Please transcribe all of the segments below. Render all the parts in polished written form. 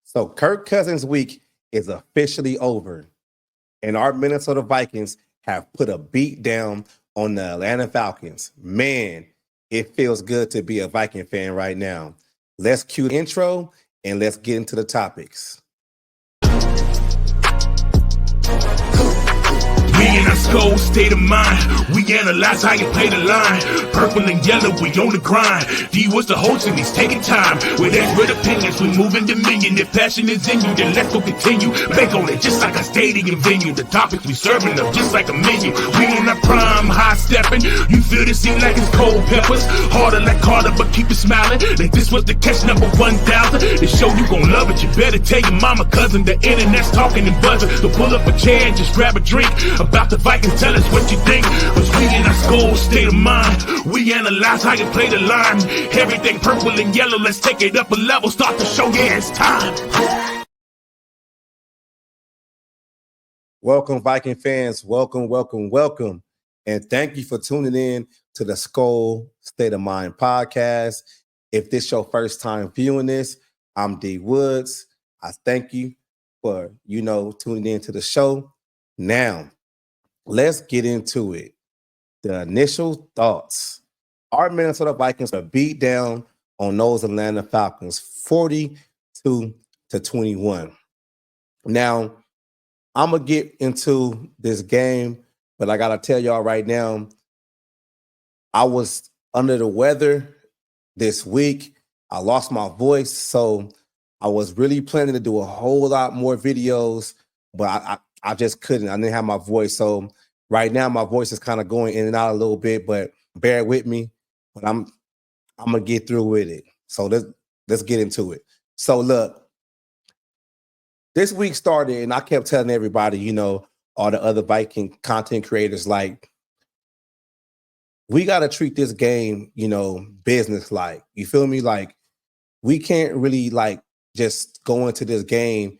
So Kirk Cousins week is officially over, and our Minnesota Vikings have put a beat down on the Atlanta Falcons. Man, it feels good to be a Viking fan right now. Let's cue the intro and let's get into the topics. We in our Skol state of mind. We analyze how you play the line. Purple and yellow, we on the grind. D was the host and he's taking time. With expert opinions, we moving dominion. If passion is in you, then let's go continue. Bank on it just like a stadium venue. The topics we serving up just like a menu. We in our prime, high stepping. You feel the scene like it's cold peppers. Harder like Carter, but keep it smiling. Like this was the catch number 1,000. The show you gon' love it. You better tell your mama, cousin. The internet's talking and buzzing. So pull up a chair and just grab a drink. About the Vikings, tell us what you think. Cause we in our Skol state of mind. We analyze how you play the line. Everything purple and yellow, let's take it up a level. Start the show, yeah, it's time. Welcome, Viking fans. Welcome. And thank you for tuning in to the Skol State of Mind podcast. If this is your first time viewing this, I'm D Woods. I thank you for, tuning in to the show. Now, let's get into it. The initial thoughts. Our Minnesota Vikings are beat down on those Atlanta Falcons 42-21. Now, I'm going to get into this game, but I got to tell y'all right now, I was under the weather this week. I lost my voice, so I was really planning to do a whole lot more videos, but I just couldn't. I didn't have my voice. So right now my voice is kind of going in and out a little bit, but bear with me. But I'm gonna get through with it. So let's get into it. So look, this week started, and I kept telling everybody, all the other Viking content creators, like, we got to treat this game, business like. You feel me? Like, we can't really just go into this game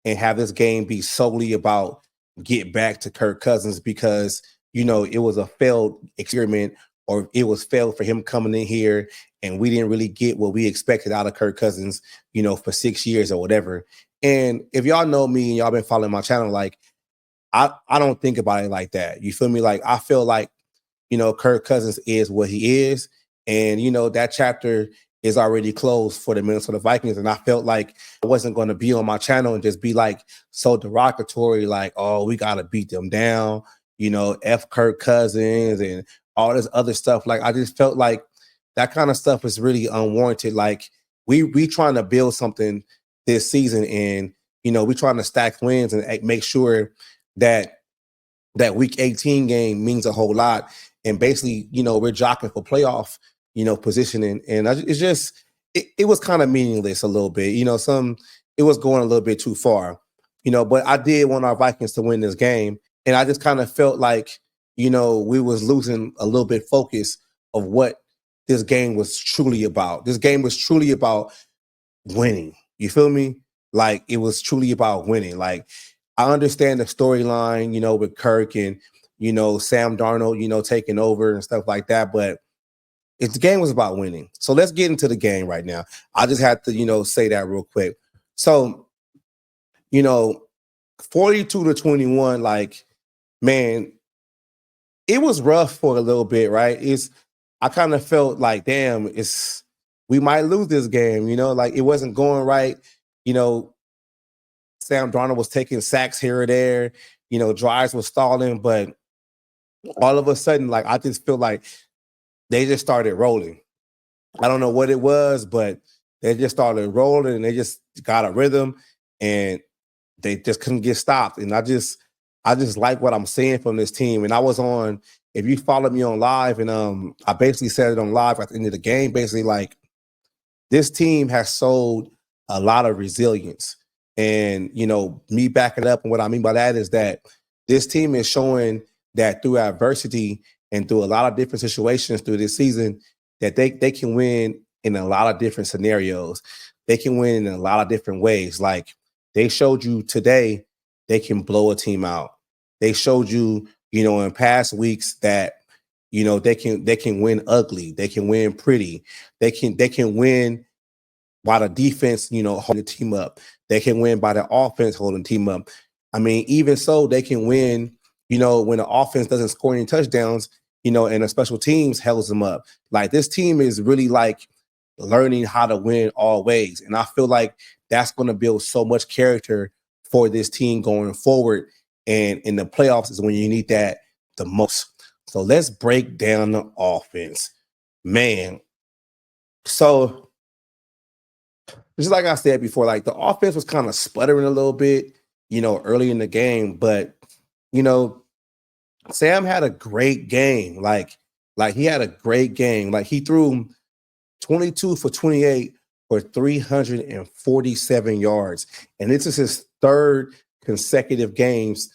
and have this game be solely about get back to Kirk Cousins because, it was a failed experiment, or it was failed for him coming in here and we didn't really get what we expected out of Kirk Cousins, for 6 years or whatever. And if y'all know me and y'all been following my channel, like, I don't think about it like that. You feel me? Like, I feel like, Kirk Cousins is what he is. And, that chapter is already closed for the Minnesota Vikings. And I felt like I wasn't going to be on my channel and just be like so derogatory, like, oh, we got to beat them down, F Kirk Cousins and all this other stuff. Like, I just felt like that kind of stuff is really unwarranted. Like, we trying to build something this season, and, we trying to stack wins and make sure that week 18 game means a whole lot. And basically, we're jockeying for playoff positioning, and it was kind of meaningless a little bit. It was going a little bit too far, but I did want our Vikings to win this game, and I just kind of felt like, we was losing a little bit focus of what this game was truly about. This game was truly about winning. You feel me? Like, it was truly about winning. Like, I understand the storyline, with Kirk and, Sam Darnold, taking over and stuff like that, but the game was about winning. So let's get into the game right now. I just had to, say that real quick. So, 42-21, like, man, it was rough for a little bit, right? I kind of felt like, damn, we might lose this game, like, it wasn't going right. Sam Darnold was taking sacks here or there, drives was stalling, but all of a sudden, like, I just feel like they just started rolling. I don't know what it was, but they just started rolling and they just got a rhythm and they just couldn't get stopped. And I just like what I'm seeing from this team. And I was on, if you followed me on live, and I basically said it on live at the end of the game, basically, like, this team has sold a lot of resilience. And, me backing up, and what I mean by that is that this team is showing that through adversity and through a lot of different situations through this season, that they can win in a lot of different scenarios. They can win in a lot of different ways. Like, they showed you today, they can blow a team out. They showed you, in past weeks that, they can win ugly. They can win pretty. They can win while the defense, holding the team up. They can win by the offense holding the team up. I mean, even so, they can win, when the offense doesn't score any touchdowns, and the special teams holds them up. Like, this team is really like learning how to win all ways. And I feel like that's going to build so much character for this team going forward. And in the playoffs is when you need that the most. So let's break down the offense. Man. So just like I said before, like the offense was kind of sputtering a little bit, early in the game. But, Sam had a great game. Like he had a great game. Like he threw 22 for 28 for 347 yards. And this is his third consecutive games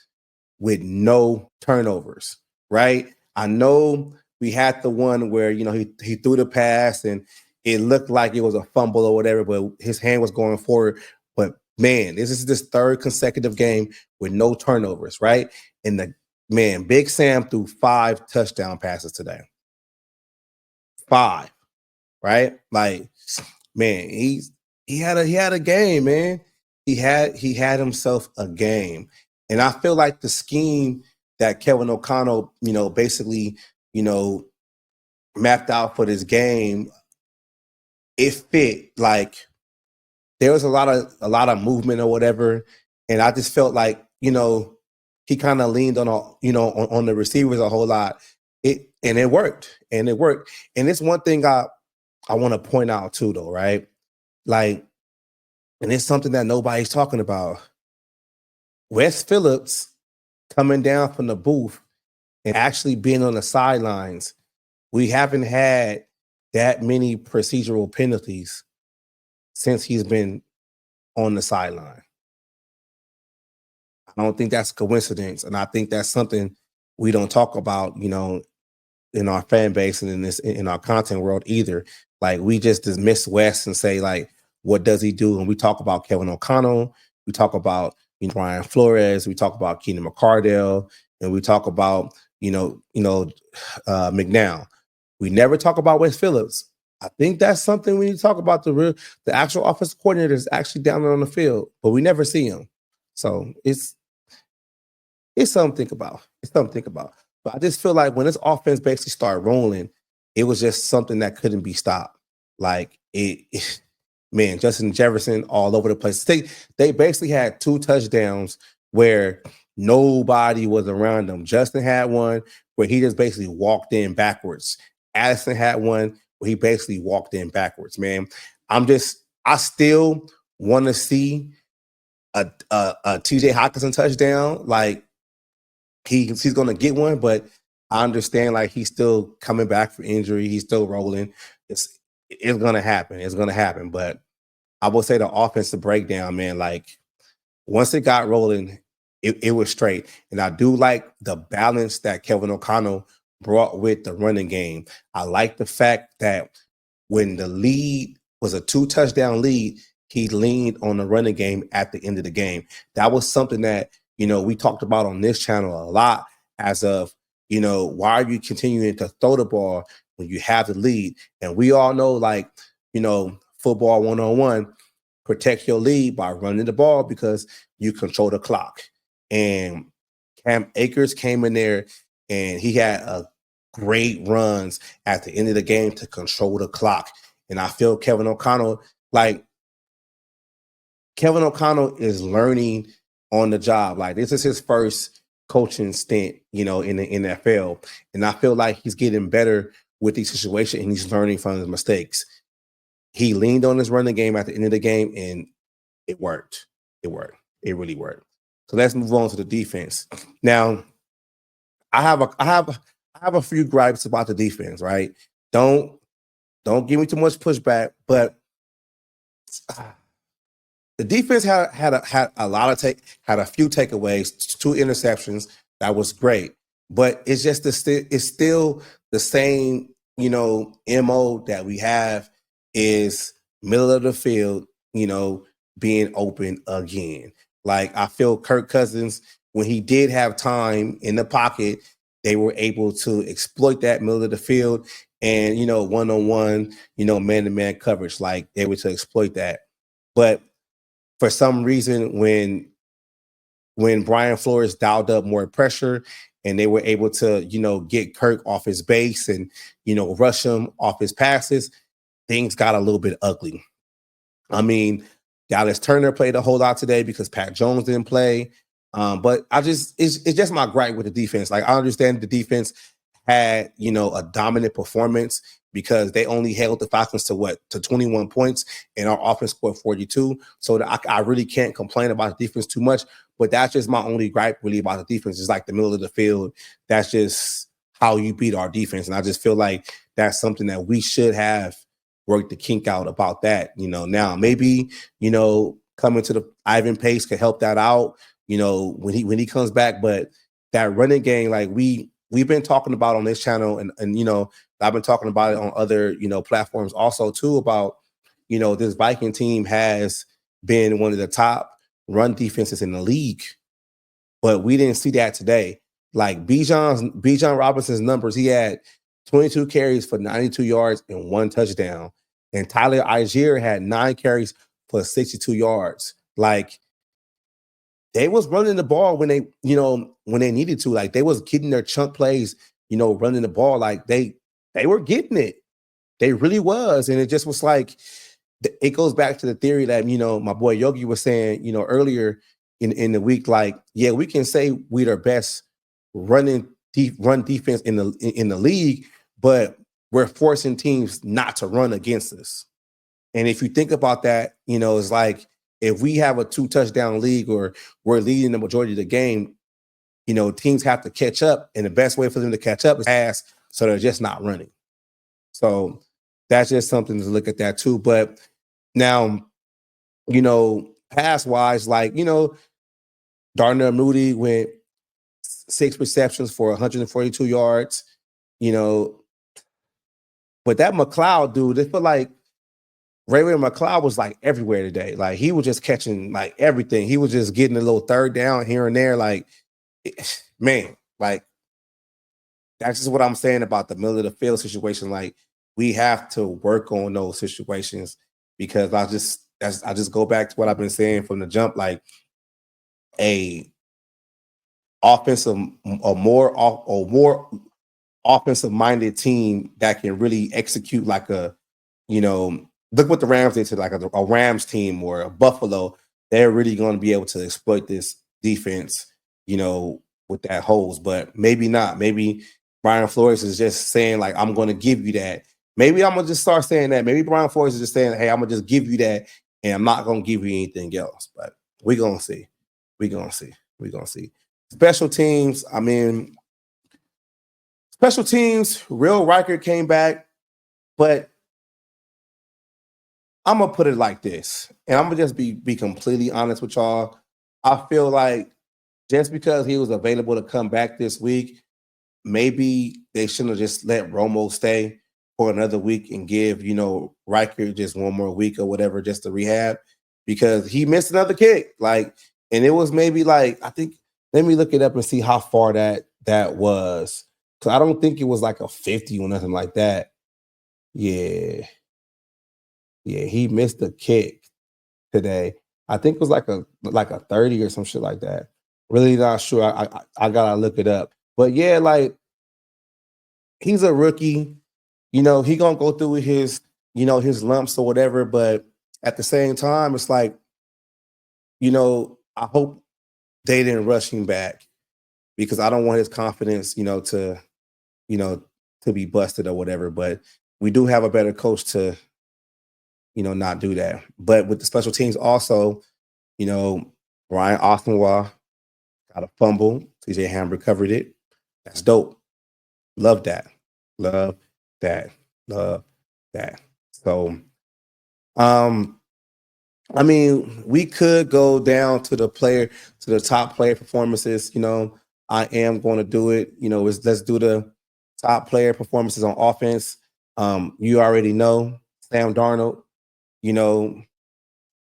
with no turnovers, right? I know we had the one where, he threw the pass and it looked like it was a fumble or whatever, but his hand was going forward. But man, this is this third consecutive game with no turnovers, right? And Big Sam threw 5 touchdown passes today. 5, right? Like, man, he had a game, man. He had himself a game. And I feel like the scheme that Kevin O'Connell, basically, mapped out for this game, it fit. Like, there was a lot of movement or whatever, and I just felt like, he kind of leaned on on the receivers a whole lot. It worked. And it's one thing I want to point out too, though, right? Like, and it's something that nobody's talking about. Wes Phillips coming down from the booth and actually being on the sidelines. We haven't had that many procedural penalties since he's been on the sideline. I don't think that's a coincidence. And I think that's something we don't talk about, in our fan base and in our content world either. Like, we just dismiss Wes and say, like, what does he do? And we talk about Kevin O'Connell. We talk about Brian Flores. We talk about Keenan McCardell. And we talk about, McNown. We never talk about Wes Phillips. I think that's something we need to talk about. The actual offensive coordinator is actually down on the field, but we never see him. So it's something to think about. It's something to think about. But I just feel like when this offense basically started rolling, it was just something that couldn't be stopped. Like man, Justin Jefferson all over the place. They basically had 2 touchdowns where nobody was around them. Justin had one where he just basically walked in backwards. Addison had one where he basically walked in backwards, man. I still want to see a TJ Hawkinson touchdown. Like, he's going to get one, but I understand, like, he's still coming back from injury. He's still rolling. It's going to happen. It's going to happen. But I will say the offensive breakdown, man, like, once it got rolling, it was straight. And I do like the balance that Kevin O'Connell brought with the running game. I like the fact that when the lead was a 2-touchdown lead, he leaned on the running game at the end of the game. That was something that, we talked about on this channel a lot as of, why are you continuing to throw the ball when you have the lead? And we all know, like, football 101, protect your lead by running the ball because you control the clock. And Cam Akers came in there and he had a great runs at the end of the game to control the clock. And I feel Kevin O'Connell is learning on the job. Like, this is his first coaching stint, in the NFL. And I feel like he's getting better with these situations and he's learning from his mistakes. He leaned on his running game at the end of the game and it worked. It worked. It really worked. So let's move on to the defense. Now, I have a few gripes about the defense, right? Don't give me too much pushback, but the defense had a few takeaways, 2 interceptions. That was great, but it's just it's still the same, MO that we have is middle of the field, being open again. Like, I feel Kirk Cousins, when he did have time in the pocket, they were able to exploit that middle of the field and one-on-one, man-to-man coverage, like they were to exploit that. But for some reason, when Brian Flores dialed up more pressure and they were able to, get Kirk off his base and, rush him off his passes, things got a little bit ugly. I mean, Dallas Turner played a whole lot today because Pat Jones didn't play. But it's just my gripe with the defense. Like, I understand the defense had, a dominant performance because they only held the Falcons to 21 points, and our offense scored 42. So I really can't complain about the defense too much, but that's just my only gripe really about the defense. It's like the middle of the field. That's just how you beat our defense. And I just feel like that's something that we should have worked the kink out about that. Now maybe, coming to the Ivan Pace could help that out, when he comes back. But that running game, like we've been talking about on this channel, and I've been talking about it on other, platforms also too, about, this Viking team has been one of the top run defenses in the league, but we didn't see that today. Like Bijan Robinson's numbers, he had 22 carries for 92 yards and 1 touchdown. And Tyler Algier had 9 carries for 62 yards. Like, they was running the ball when they needed to. Like, they was getting their chunk plays, running the ball. Like, they were getting it. They really was. And it just was like, it goes back to the theory that, my boy Yogi was saying, earlier in the week, like, yeah, we can say we're the best run defense in the league, but we're forcing teams not to run against us. And if you think about that, it's like, if we have a 2-touchdown league or we're leading the majority of the game, teams have to catch up. And the best way for them to catch up is pass, so they're just not running. So that's just something to look at that too. But now, pass-wise, like, Darnell Mooney went 6 receptions for 142 yards, but that McLeod dude, they feel like Ray-Ray McLeod was like everywhere today. Like, he was just catching like everything. He was just getting a little third down here and there. Like, man, like, that's just what I'm saying about the middle of the field situation. Like, we have to work on those situations, because I just go back to what I've been saying from the jump. Like, a more offensive minded team that can really execute like look what the Rams did to like a Rams team or a Buffalo. They're really going to be able to exploit this defense, with that holes. But maybe not. Maybe Brian Flores is just saying, like, I'm going to give you that. Maybe I'm going to just start saying that. Maybe Brian Flores is just saying, hey, I'm going to just give you that, and I'm not going to give you anything else. But we're going to see. We're going to see. We're going to see. Special teams, special teams, Real Riker came back, but I'm going to put it like this, and I'm going to just be completely honest with y'all. I feel like just because he was available to come back this week, maybe they shouldn't have just let Romo stay for another week and give, Riker just one more week or whatever just to rehab, because he missed another kick. Like, and it was maybe like, I think, let me look it up and see how far that was. So I don't think it was like a 50 or nothing like that. Yeah. Yeah, he missed a kick today. I think it was like a 30 or some shit like that. Really not sure. I gotta look it up. But yeah, like, he's a rookie. He gonna go through his, his lumps or whatever. But at the same time, it's like, I hope they didn't rush him back, because I don't want his confidence, to be busted or whatever. But we do have a better coach to, not do that. But with the special teams also, Brian Asamoah got a fumble. TJ Ham recovered it. That's dope. Love that. Love that. Love that. So, we could go down to the top player performances. I am going to do it. Let's do the top player performances on offense. You already know Sam Darnold,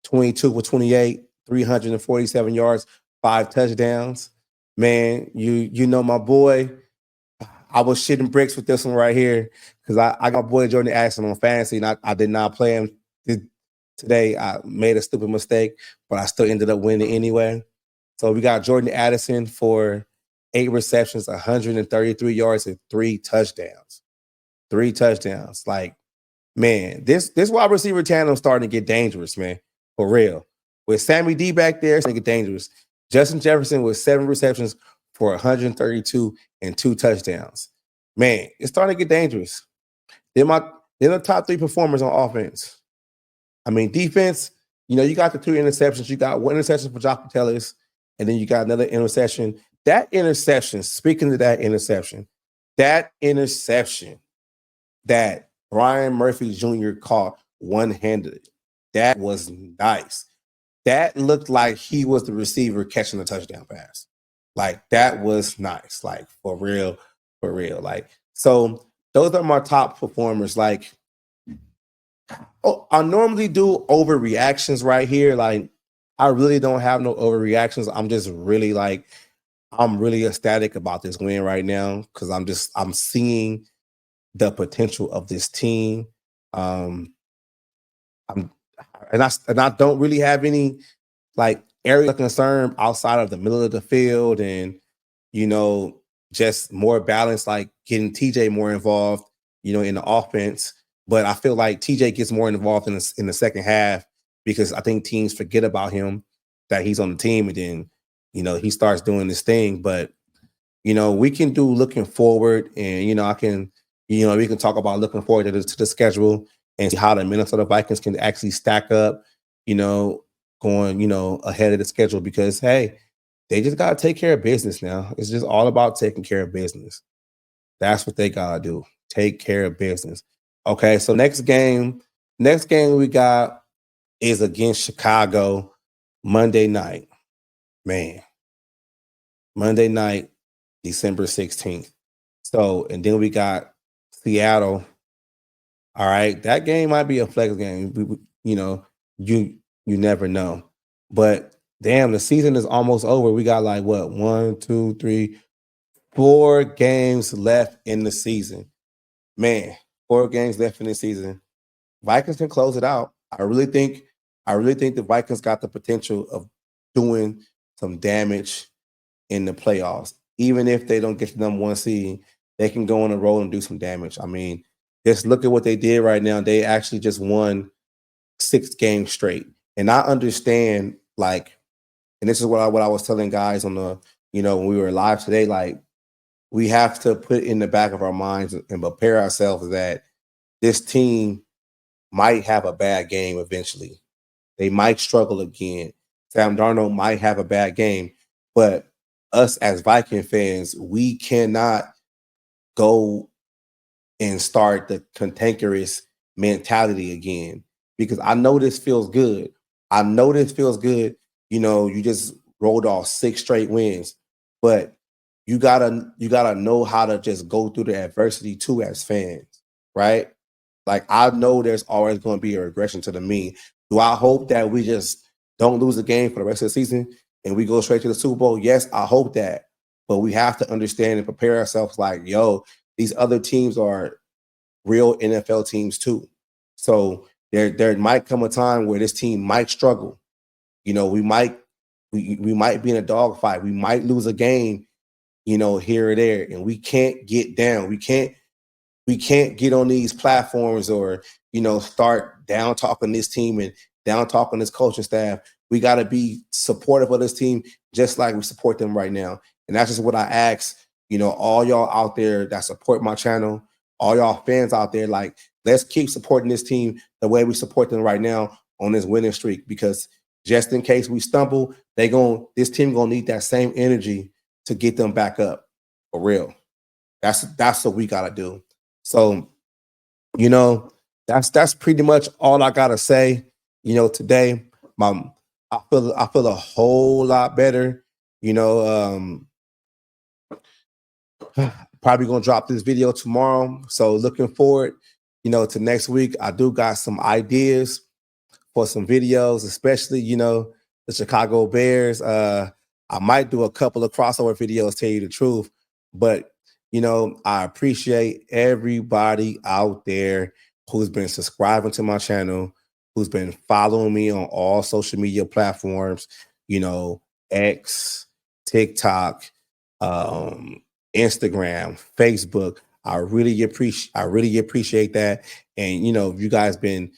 22 for 28, 347 yards, 5 touchdowns. Man, my boy. I was shitting bricks with this one right here because I got my boy Jordan Addison on fantasy, and I did not play him today. I made a stupid mistake, but I still ended up winning anyway. So we got Jordan Addison for 8 receptions, 133 yards, and 3 touchdowns. 3 touchdowns. Like, man, this wide receiver tandem starting to get dangerous, man. For real. With Sammy D back there, it's going to get dangerous. Justin Jefferson with 7 receptions for 132 and 2 touchdowns. Man, it's starting to get dangerous. They're the top 3 performers on offense. I mean, defense, you got the 2 interceptions. You got 1 interception for Josh Patelis, and then you got another interception. That interception, speaking of that interception that Brian Murphy Jr. caught one-handed, that was nice. That looked like he was the receiver catching the touchdown pass. Like, that was nice. Like, for real. Like, so those are my top performers. Like, I normally do overreactions right here. Like, I really don't have no overreactions. I'm just really I'm really ecstatic about this win right now because I'm seeing the potential of this team. I don't really have any area of concern outside of the middle of the field and just more balance, like getting TJ more involved, in the offense. But I feel like TJ gets more involved in the second half because I think teams forget about him, that he's on the team, and then he starts doing this thing. But we can do looking forward, and we can talk about looking forward to the schedule and see how the Minnesota Vikings can actually stack up, going ahead of the schedule, because hey, they just gotta take care of business now. It's just all about taking care of business. That's what they gotta do. Take care of business. Okay, so next game we got is against Chicago Monday night. Man. Monday night, December 16th. So, and then we got Seattle. All right, that game might be a flex game. You never know. But damn, the season is almost over. We got 1, 2, 3, 4 games left in the season. Man, 4 games left in the season. Vikings can close it out. I really think the Vikings got the potential of doing some damage in the playoffs. Even if they don't get the number 1 seed, they can go on a roll and do some damage. I mean, just look at what they did right now. They actually just won 6 games straight. And I understand, and this is what I was telling guys on the, when we were live today, we have to put in the back of our minds and prepare ourselves that this team might have a bad game eventually. They might struggle again. Sam Darnold might have a bad game, but us as Viking fans, we cannot go and start the cantankerous mentality again, because I know this feels good. You just rolled off 6 straight wins, but you gotta know how to just go through the adversity too as fans, right? I know there's always going to be a regression to the mean. Do I hope that we just don't lose the game for the rest of the season and we go straight to the Super Bowl? Yes, I hope that. But we have to understand and prepare ourselves these other teams are real NFL teams too. So there might come a time where this team might struggle. We might be in a dogfight. We might lose a game, here or there, and we can't get down. We can't get on these platforms or, start down talking this team and down talking this coaching staff. We got to be supportive of this team just like we support them right now. And that's just what I ask, all y'all out there that support my channel, all y'all fans out there, let's keep supporting this team the way we support them right now on this winning streak, because just in case we stumble, this team gonna need that same energy to get them back up for real. That's what we gotta do. So, that's pretty much all I gotta say. Today, I feel a whole lot better. Probably gonna drop this video tomorrow. So looking forward, to next week. I do got some ideas for some videos, especially, the Chicago Bears. I might do a couple of crossover videos, tell you the truth. But, I appreciate everybody out there who's been subscribing to my channel, who's been following me on all social media platforms, X, TikTok, um, Instagram, Facebook. I really appreciate that. And if you guys been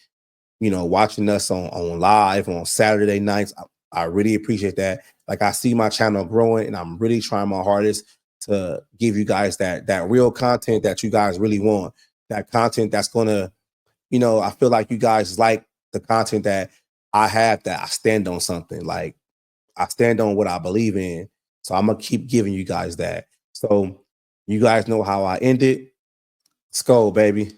watching us on live on Saturday nights. I really appreciate that. Like I see my channel growing, and I'm really trying my hardest to give you guys that real content that you guys really want. That content that's gonna, I feel like you guys like the content that I have, that I stand on something. Like I stand on what I believe in. So I'm gonna keep giving you guys that. So you guys know how I end it. Skol, baby.